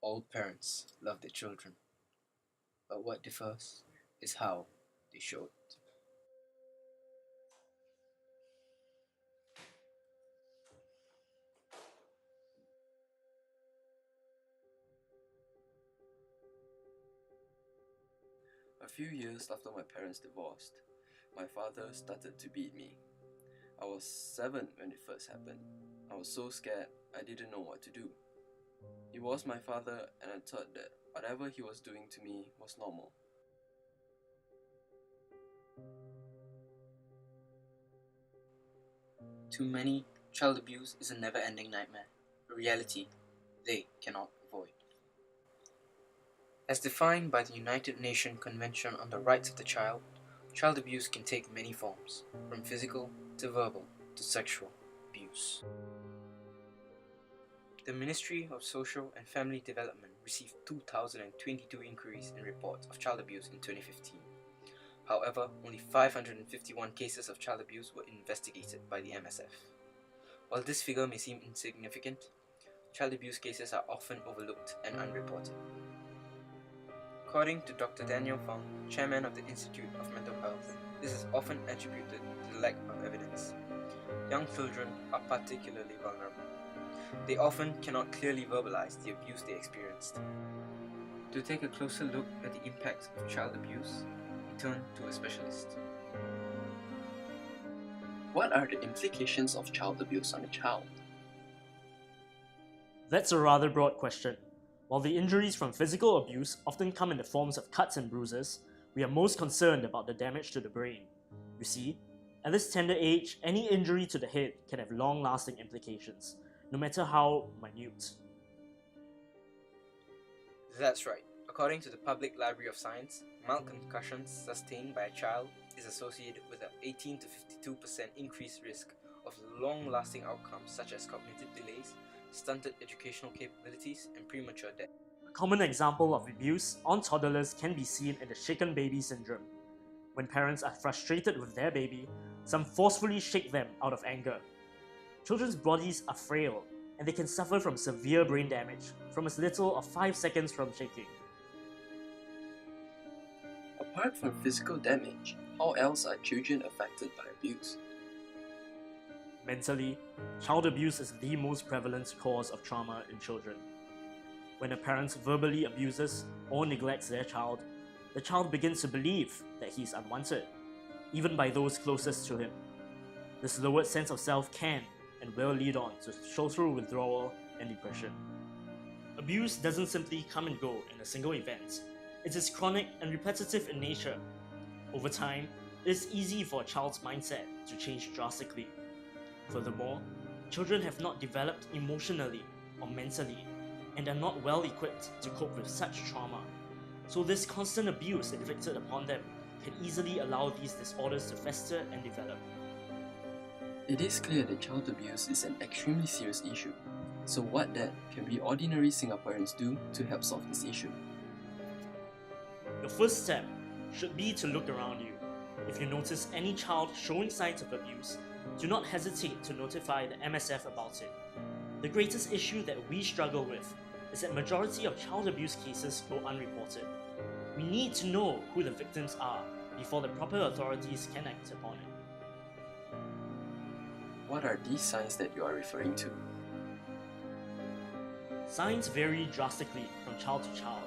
All parents love their children, but what differs is how they show it. A few years after my parents divorced, my father started to beat me. I was 7 when it first happened. I was so scared I didn't know what to do. He was my father, and I thought that whatever he was doing to me was normal. To many, child abuse is a never-ending nightmare, a reality they cannot avoid. As defined by the United Nations Convention on the Rights of the child abuse can take many forms, from physical to verbal to sexual abuse. The Ministry of Social and Family Development received 2,022 inquiries and reports of child abuse in 2015. However, only 551 cases of child abuse were investigated by the MSF. While this figure may seem insignificant, child abuse cases are often overlooked and unreported. According to Dr. Daniel Fung, chairman of the Institute of Mental Health, this is often attributed to the lack of evidence. Young children are particularly vulnerable. They often cannot clearly verbalize the abuse they experienced. To take a closer look at the impacts of child abuse, we turn to a specialist. What are the implications of child abuse on a child? That's a rather broad question. While the injuries from physical abuse often come in the forms of cuts and bruises, we are most concerned about the damage to the brain. You see, at this tender age, any injury to the head can have long-lasting implications, no matter how minute. That's right. According to the Public Library of Science, mild concussions sustained by a child is associated with an 18 to 52% increased risk of long-lasting outcomes such as cognitive delays, stunted educational capabilities, and premature death. A common example of abuse on toddlers can be seen in the shaken baby syndrome. When parents are frustrated with their baby, some forcefully shake them out of anger. Children's bodies are frail, and they can suffer from severe brain damage from as little as 5 seconds from shaking. Apart from physical damage, how else are children affected by abuse? Mentally, child abuse is the most prevalent cause of trauma in children. When a parent verbally abuses or neglects their child, the child begins to believe that he is unwanted, even by those closest to him. This lowered sense of self can and will lead on to social withdrawal and depression. Abuse doesn't simply come and go in a single event. It is chronic and repetitive in nature. Over time, it is easy for a child's mindset to change drastically. Furthermore, children have not developed emotionally or mentally and are not well equipped to cope with such trauma. So this constant abuse inflicted upon them can easily allow these disorders to fester and develop. It is clear that child abuse is an extremely serious issue. So what then can we ordinary Singaporeans do to help solve this issue? Your first step should be to look around you. If you notice any child showing signs of abuse, do not hesitate to notify the MSF about it. The greatest issue that we struggle with is that majority of child abuse cases go unreported. We need to know who the victims are before the proper authorities can act upon it. What are these signs that you are referring to? Signs vary drastically from child to child.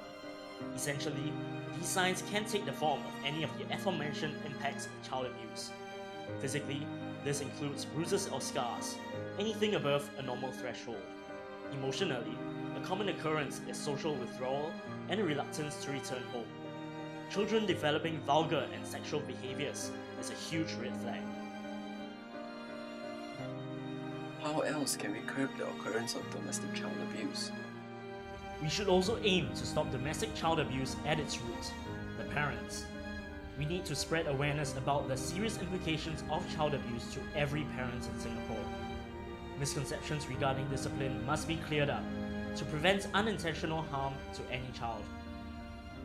Essentially, these signs can take the form of any of the aforementioned impacts of child abuse. Physically, this includes bruises or scars, anything above a normal threshold. Emotionally, a common occurrence is social withdrawal and a reluctance to return home. Children developing vulgar and sexual behaviors is a huge red flag. How else can we curb the occurrence of domestic child abuse? We should also aim to stop domestic child abuse at its root, the parents. We need to spread awareness about the serious implications of child abuse to every parent in Singapore. Misconceptions regarding discipline must be cleared up to prevent unintentional harm to any child.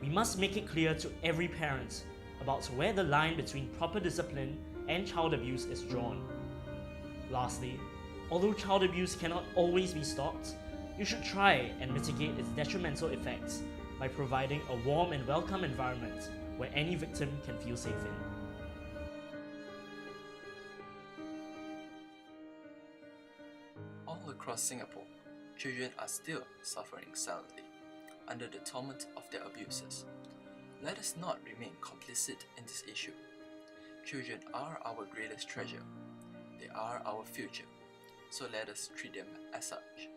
We must make it clear to every parent about where the line between proper discipline and child abuse is drawn. Lastly, although child abuse cannot always be stopped, You should try and mitigate its detrimental effects by providing a warm and welcome environment where any victim can feel safe in. All across Singapore, children are still suffering silently under the torment of their abusers. Let us not remain complicit in this issue. Children are our greatest treasure. They are our future, so let us treat them as such.